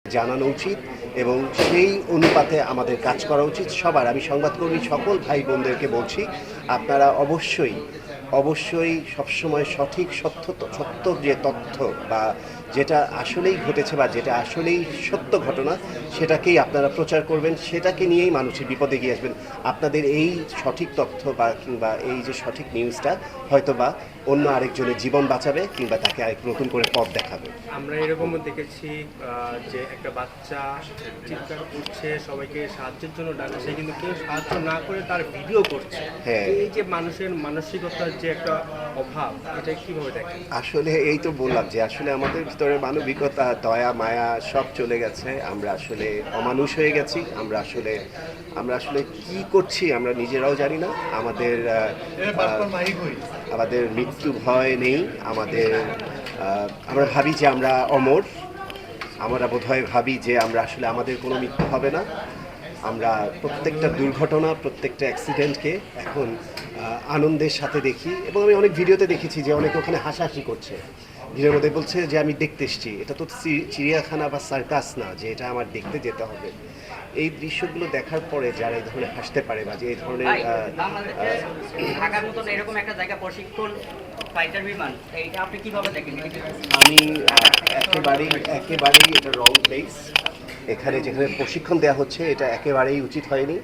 জানানো উচিত এবং সেই অনুপাতে আমাদের কাজ করা উচিত সবার। আমি সংবাদকর্মী সকল ভাই বোনদেরকে বলছি, আপনারা অবশ্যই অবশ্যই সবসময় সঠিক সত্য যে তথ্য বা যেটা আসলেই ঘটেছে বা যেটা আসলেই সত্য ঘটনা সেটাকেই আপনারা প্রচার করবেন, সেটাকে নিয়েই মানুষের বিপদে গিয়ে আসবেন। আপনাদের এই সঠিক তথ্য বা কিংবা এই যে সঠিক নিউজটা হয়তো বা অন্য আরেকজনের জীবন বাঁচাবে কিংবা তাকে আরেক নতুন করে পথ দেখাবে। আমরা এরকমও দেখেছি যে একটা বাচ্চা চিৎকার করছে, সবাইকে সাহায্যের জন্য ডাকছে, কিন্তু কেউ সাহায্য না করে তার ভিডিও করছে। হ্যাঁ, এই যে মানুষের মানসিকতার যে একটা অভাব, এটা কিভাবে দেখেন? আসলে এই তো বললাম যে আসলে আমাদের ভিতরে মানবিকতা, দয়া, মায়া সব চলে গেছে। আমরা আসলে অমানুষ হয়ে গেছি। আমরা আসলে কি করছি আমরা নিজেরাও জানি না। আমাদের মৃত্যু ভয় নেই। আমরা ভাবি যে আমরা অমর। আমরা বোধহয় ভাবি যে আমরা আসলে আমাদের কোনো মৃত্যু হবে না। আমরা প্রত্যেকটা দুর্ঘটনা, প্রত্যেকটা অ্যাক্সিডেন্টকে এখন আনন্দের সাথে দেখি এবং আমি অনেক ভিডিওতে দেখেছি যে অনেকে ওখানে হাসাহাসি করছে। ভিডিওর মধ্যে বলছে যে আমি দেখতে এসেছি, এটা তো চিড়িয়াখানা বা সার্কাস না যে এটা আমার দেখতে যেতে হবে। এই দৃশ্যগুলো দেখার পরে যারা এই ধরনের হাসতে পারে বা যে এই ধরনের ঢাকার মতন এরকম একটা জায়গা প্রশিক্ষণ ফাইটার বিমান, এইটা আপনি কিভাবে দেখেন? আমি একেবারেই এটা রং প্লেস। এখানে যেখানে প্রশিক্ষণ দেওয়া হচ্ছে এটা একেবারেই উচিত হয়নি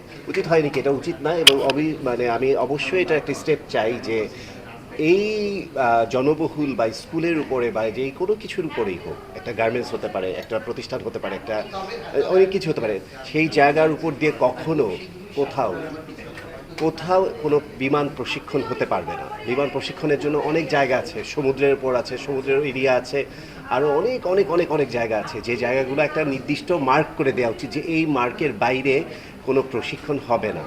কি এটা উচিত না। এবং আমি অবশ্যই এটা একটা স্টেপ চাই যে এই জনবহুল বা স্কুলের উপরে বা যেই কোনো কিছুর উপরেই হোক, একটা গার্মেন্টস হতে পারে, একটা প্রতিষ্ঠান হতে পারে, একটা অনেক কিছু হতে পারে, সেই জায়গার উপর দিয়ে কখনো কোথাও কোথাও কোনো বিমান প্রশিক্ষণ হতে পারবে না। বিমান প্রশিক্ষণের জন্য অনেক জায়গা আছে, সমুদ্রের উপর আছে, সমুদ্রের এরিয়া আছে, আরও অনেক অনেক অনেক অনেক জায়গা আছে যে জায়গাগুলো একটা নির্দিষ্ট মার্ক করে দেওয়া উচিত যে এই মার্কের বাইরে কোনো প্রশিক্ষণ হবে না।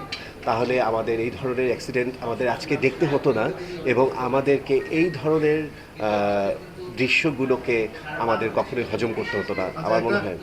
তাহলে আমাদের এই ধরনের অ্যাক্সিডেন্ট আমাদের আজকে দেখতে হতো না এবং আমাদেরকে এই ধরনের দৃশ্যগুলোকে আমাদের কখনোই হজম করতে হতো না আমার মনে হয়।